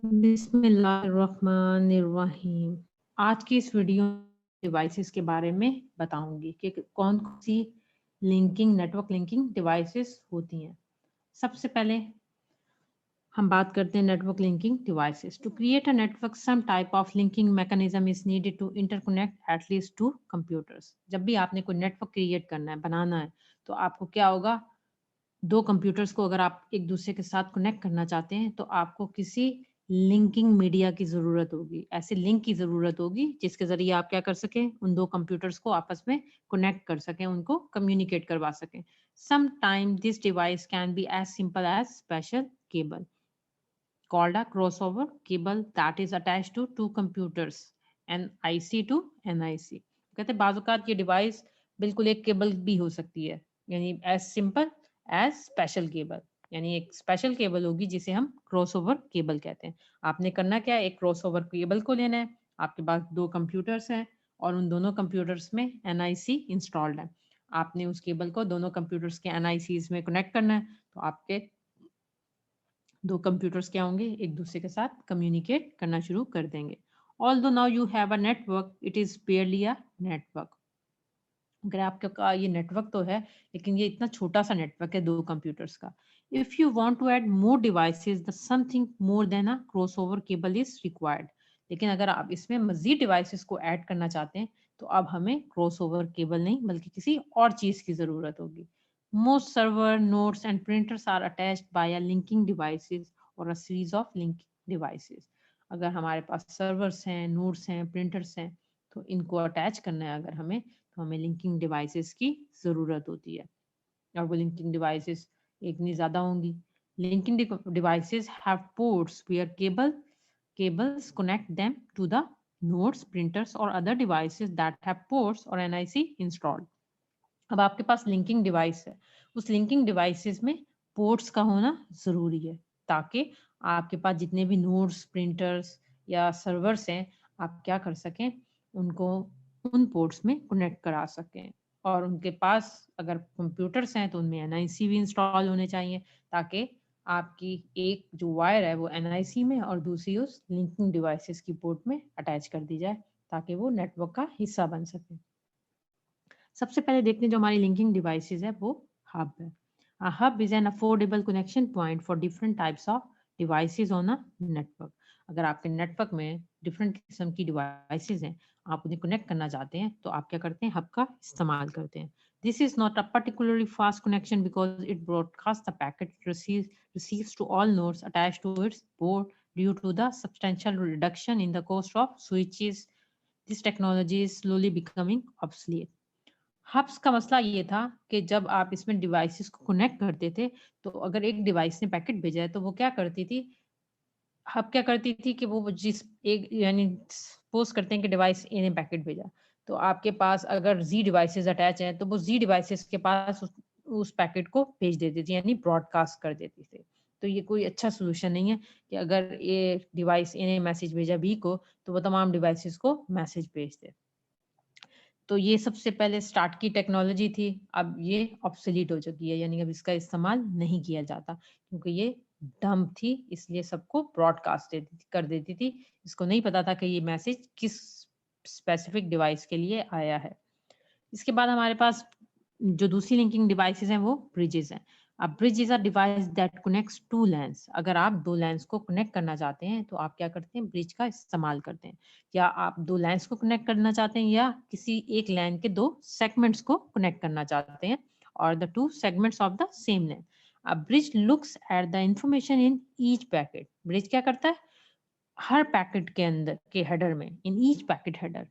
बिस्मिल्लाहिर्रहमानिर्रहीम। आज की इस वीडियो डिवाइसेस के बारे में बताऊंगी कि कौन कौन सी नेटवर्क लिंकिंग डिवाइसेस होती हैं। सबसे पहले हम बात करते हैं network linking devices. To create a network some type of linking mechanism is needed to interconnect at least two computers. जब भी आपने कोई नेटवर्क क्रिएट करना है, बनाना है, तो आपको क्या होगा, दो कंप्यूटर्स को अगर आप एक दूसरे के साथ कनेक्ट करना चाहते हैं तो आपको किसी लिंकिंग मीडिया की ज़रूरत होगी, ऐसे लिंक की ज़रूरत होगी जिसके ज़रिए आप क्या कर सकें, उन दो कंप्यूटर्स को आपस में कनेक्ट कर सकें, उनको कम्युनिकेट करवा सकें। Some time this device can be as simple as special cable called a crossover cable that is attached to two computers NIC to NIC। कहते हैं बाज़ ये डिवाइस बिल्कुल एक केबल भी हो सकती है, यानी as simple as special cable, यानी एक स्पेशल केबल होगी जिसे हम क्रॉसओवर केबल कहते हैं। आपने करना क्या है, एक क्रॉसओवर केबल को लेना है। आपके पास दो कंप्यूटर्स हैं और उन दोनों कंप्यूटर्स में NIC इंस्टॉल्ड है। आपने उस केबल को दोनों कंप्यूटर्स के NICs में कनेक्ट करना है, तो आपके दो कंप्यूटर्स क्या होंगे, एक दूसरे के साथ कम्युनिकेट करना शुरू कर देंगे। Although now you have a network, it is बेयरली a network. अगर आपका ये नेटवर्क तो है, लेकिन ये इतना छोटा सा नेटवर्क है दो कंप्यूटर्स का। If you want to add more devices the something more than a crossover cable is required. लेकिन अगर आप इसमें मजीद डिवाइसेस को ऐड करना चाहते हैं तो अब हमें क्रॉसओवर केबल नहीं बल्कि किसी और चीज की जरूरत होगी। Most server nodes and printers are attached by a linking devices or a series of linking devices. अगर हमारे पास सर्वर्स हैं, नोड्स हैं, प्रिंटर्स हैं, तो इनको अटैच करना है अगर हमें, तो हमें लिंकिंग डिवाइसेस की ज़रूरत होती है। और वो लिंकिंग डिवाइसेस एक नहीं ज़्यादा होंगी। Linking devices have ports where cables connect them to the nodes, printers or other devices that have ports or NIC installed। अब आपके पास लिंकिंग डिवाइस है, उस लिंकिंग डिवाइसेस में पोर्ट्स का होना ज़रूरी है ताकि आपके पास जितने भी नोड्स, प्रिंटर्स या सर्वर्स हैं, आप क्या कर सकें, उनको उन पोर्ट्स में कनेक्ट करा सकें। और उनके पास अगर कंप्यूटर्स हैं तो उनमें NIC भी इंस्टॉल होने चाहिए ताकि आपकी एक जो वायर है वो NIC में और दूसरी उस लिंकिंग डिवाइसेस की पोर्ट में अटैच कर दी जाए ताकि वो नेटवर्क का हिस्सा बन सके। सबसे पहले देखते हैं जो हमारी लिंकिंग डिवाइसेस है वो हब है। Hub is an affordable connection point for different types of devices on a network. अगर आपके नेटवर्क में डिफरेंट किस्म की डिवाइसेस हैं, आप उन्हें कनेक्ट करना चाहते हैं तो आप क्या करते हैं, हब का इस्तेमाल करते हैं। This is not a particularly fast connection because it broadcast the packet receives to all nodes attached to its board due to the substantial reduction in the cost of switches. This technology is slowly becoming obsolete। Hubs का मसला ये था कि जब आप इसमें devices को connect करते थे, तो अगर एक डिवाइस ने पैकेट भेजा है तो वो क्या करती थी, हब क्या करती थी कि वो जिस एक यानी सपोज करते हैं कि डिवाइस ए ने पैकेट भेजा, तो आपके पास अगर जी डिवाइसेस अटैच हैं तो वो जी डिवाइसेस के पास उस पैकेट को भेज देती थी, यानी ब्रॉडकास्ट कर देती थी। तो ये कोई अच्छा सोल्यूशन नहीं है कि अगर ये डिवाइस ए ने मैसेज भेजा बी को तो वो तमाम डिवाइसेस को मैसेज भेज दे। तो ये सबसे पहले स्टार्ट की टेक्नोलॉजी थी, अब ये ऑब्सोलीट हो चुकी है, यानी अब इसका इस्तेमाल नहीं किया जाता क्योंकि ये डंप थी, इसलिए सबको ब्रॉडकास्ट कर देती थी। इसको नहीं पता था कि ये मैसेज किस स्पेसिफिक डिवाइस के लिए आया है। इसके बाद हमारे पास जो दूसरी लिंकिंग डिवाइसेस हैं वो ब्रिजेस हैं। अब bridge is a device that connects two LANs. अगर आप दो लैंस को कनेक्ट करना चाहते हैं तो आप क्या करते हैं, ब्रिज का इस्तेमाल करते हैं। या आप दो लैंस को कनेक्ट करना चाहते हैं या किसी एक लैन के दो सेगमेंट्स को कनेक्ट करना चाहते हैं, और the two segments of the same LAN. अब bridge looks at the information in each packet. Bridge क्या करता है, हर पैकेट के अंदर के हेडर में, इन ईच पैकेट हेडर,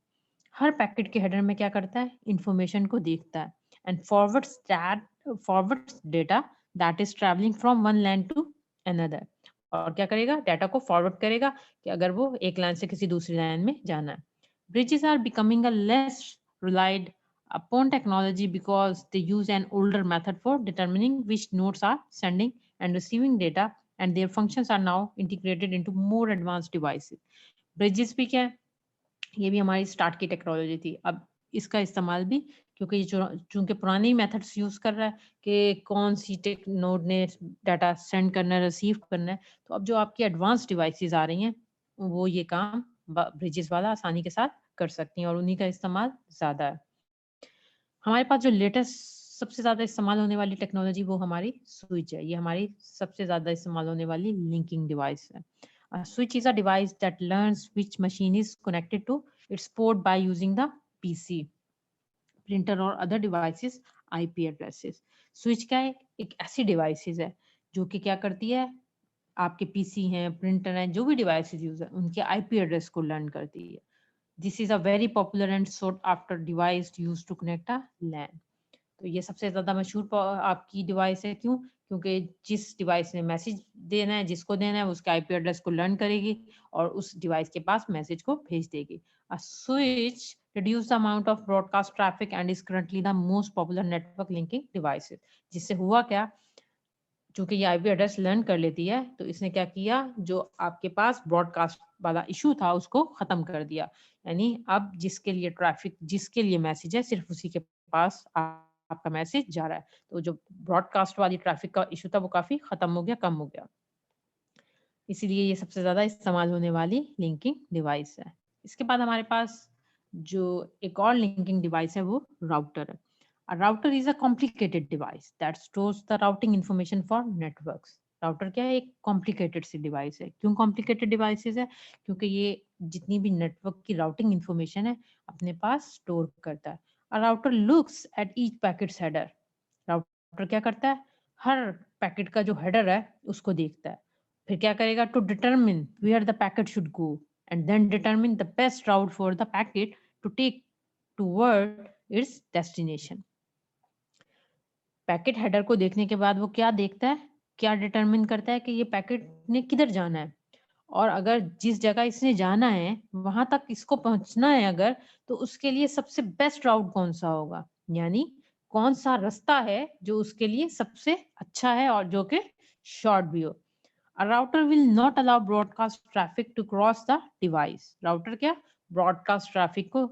हर पैकेट के हेडर में क्या करता है, इंफॉर्मेशन को देखता है and forwards data that is travelling from one LAN to another. और क्या करेगा, डाटा को फॉरवर्ड करेगा कि अगर वो एक लाइन से किसी दूसरी लाइन में जाना है। Bridges are becoming a less relied upon technology because they use an older method for determining which nodes are sending and receiving data, and their functions are now integrated into more advanced devices। Bridges भी क्या है, ये भी हमारी start की technology थी, अब इसका इस्तेमाल भी क्योंकि ये चूंकि पुराने मेथड्स यूज कर रहा है कि कौन सी टेक नोड ने डाटा सेंड करना है, रिसीव करना है। तो अब जो आपकी एडवांस डिवाइसेस आ रही हैं वो ये काम ब्रिजेस वाला आसानी के साथ कर सकती हैं और उन्हीं का इस्तेमाल ज़्यादा है। हमारे पास जो लेटेस्ट सबसे ज़्यादा इस्तेमाल होने वाली टेक्नोलॉजी वो हमारी स्विच है। ये हमारी सबसे ज़्यादा इस्तेमाल होने वाली लिंकिंग डिवाइस है। Switch is a device that learns which machine is connected to its port by using the PC, printer और other devices IP addresses. Switch क्या है? एक ऐसी डिवाइसेस है जो कि क्या करती है, आपके पीसी हैं, प्रिंटर हैं, जो भी डिवाइसेस यूज है उनके आईपी एड्रेस को लर्न करती है। This is a very popular and sought after device used to connect a LAN. तो ये सबसे ज्यादा मशहूर आपकी डिवाइस है। क्यों? क्योंकि जिस डिवाइस ने मैसेज देना है, जिसको देना है, उसके आईपी एड्रेस को लर्न करेगी और उस डिवाइस के पास मैसेज को भेज देगी। A switch reduce the amount of broadcast traffic and is currently the most popular network linking devices। जिससे हुआ क्या, चूंकि ये आईपी एड्रेस लर्न कर लेती है तो इसने क्या किया, जो आपके पास ब्रॉडकास्ट वाला इशू था उसको खत्म कर दिया। यानी अब जिसके लिए ट्रैफिक, जिसके लिए मैसेज है, सिर्फ उसी के पास आपका मैसेज जा रहा है। तो जो ब्रॉडकास्ट वाली ट्रैफिक का इशू था वो काफी खत्म हो गया, कम हो गया। इसीलिए ये सबसे ज्यादा इस्तेमाल होने वाली लिंकिंग डिवाइस है। इसके बाद हमारे पास जो एक और लिंकिंग डिवाइस है वो राउटर है। A router is a complicated device that stores the routing information for networks। Router क्या है? एक कॉम्प्लिकेटेड सी डिवाइस है। क्यों कॉम्प्लिकेटेड डिवाइसेस है? क्योंकि ये जितनी भी नेटवर्क की राउटिंग इंफॉर्मेशन है अपने पास स्टोर करता है। A router looks at each packet's header। Router क्या करता है? हर पैकेट का जो हेडर है उसको देखता है। फिर क्या करेगा? To determine where the packet should go and then determine the best route for the packet to take toward its destination. Packet header को देखने के बाद वो क्या देखता है, क्या डिटरमिन करता है कि ये पैकेट ने किधर जाना है, और अगर जिस जगह इसने जाना है वहां तक इसको पहुंचना है अगर, तो उसके लिए सबसे बेस्ट राउट कौन सा होगा, यानी कौन सा रास्ता है जो उसके लिए सबसे अच्छा है और जो कि शॉर्ट भी हो। A router will not allow broadcast traffic to cross the device। Router क्या? ब्रॉडकास्ट ट्रैफिक को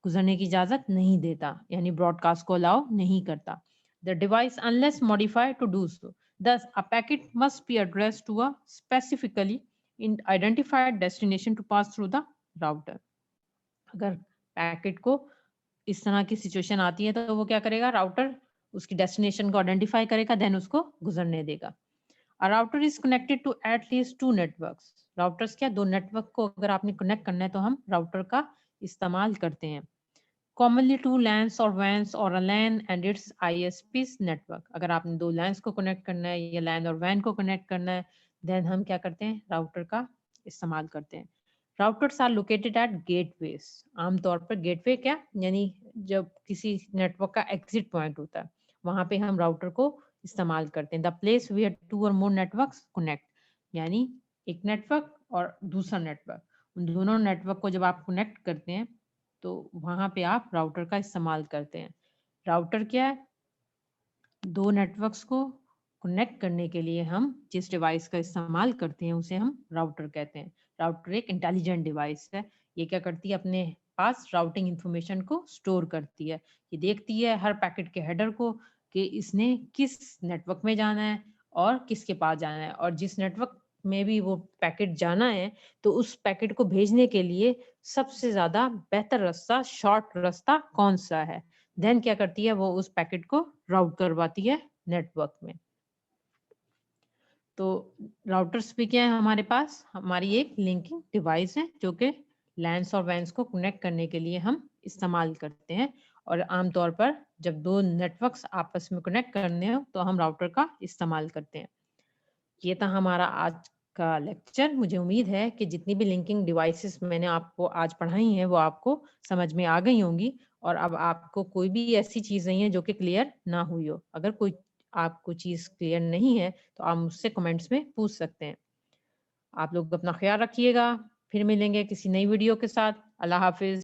गुजरने की इजाजत नहीं देता, यानी ब्रॉडकास्ट को अलाउ नहीं करता। The device unless modified to do so। Thus, a packet must be addressed to a specifically identified destination to pass through the router। अगर पैकेट को इस तरह की सिचुएशन आती है तो वो क्या करेगा? राउटर उसकी डेस्टिनेशन को आइडेंटिफाई करेगा, देन उसको गुजरने देगा। A router is connected to at least two networks। Routers क्या? दो नेटवर्क को अगर आपने कनेक्ट करना है तो हम राउटर का इस्तेमाल करते हैं। Commonly two LANs or WANs or a LAN and its ISP's network। अगर आपने दो LANs को कनेक्ट करना है या LAN और WAN को कनेक्ट करना है, देन हम क्या करते हैं? राउटर का इस्तेमाल करते हैं। Routers are located at gateways. आमतौर पर गेटवे क्या, यानी जब किसी नेटवर्क का एग्जिट पॉइंट होता है वहां पे हम राउटर को इस्तेमाल करते हैं। द प्लेस वेयर टू और मोर नेटवर्क्स कनेक्ट, यानी एक नेटवर्क और दूसरा नेटवर्क, उन दोनों नेटवर्क को जब आप कनेक्ट करते हैं तो वहां पे आप राउटर का इस्तेमाल करते हैं। राउटर क्या है? दो नेटवर्क्स को कनेक्ट करने के लिए हम जिस डिवाइस का इस्तेमाल करते हैं उसे हम राउटर कहते हैं। राउटर एक इंटेलिजेंट डिवाइस है। ये क्या करती है? अपने पास राउटिंग इंफॉर्मेशन को स्टोर करती है। ये देखती है हर पैकेट के हेडर को कि इसने किस नेटवर्क में जाना है और किसके पास जाना है, और जिस नेटवर्क में भी वो पैकेट जाना है तो उस पैकेट को भेजने के लिए सबसे ज्यादा बेहतर रास्ता, शॉर्ट रास्ता कौन सा है। देन क्या करती है? वो उस पैकेट को राउट करवाती है नेटवर्क में। तो राउटर्स भी क्या है हमारे पास? हमारी एक लिंकिंग डिवाइस है जो कि लैन्स और वैन्स को कनेक्ट करने के लिए हम इस्तेमाल करते हैं। और आमतौर पर जब दो नेटवर्क्स आपस में कनेक्ट करने हो तो हम राउटर का इस्तेमाल करते हैं। ये था हमारा आज का लेक्चर। मुझे उम्मीद है कि जितनी भी लिंकिंग डिवाइसेस मैंने आपको आज पढ़ाई हैं वो आपको समझ में आ गई होंगी, और अब आपको कोई भी ऐसी चीज नहीं है जो कि क्लियर ना हुई हो। अगर कोई आपको चीज क्लियर नहीं है तो आप मुझसे कमेंट्स में पूछ सकते हैं। आप लोग अपना ख्याल रखिएगा। फिर मिलेंगे किसी नई वीडियो के साथ। अल्लाह हाफिज।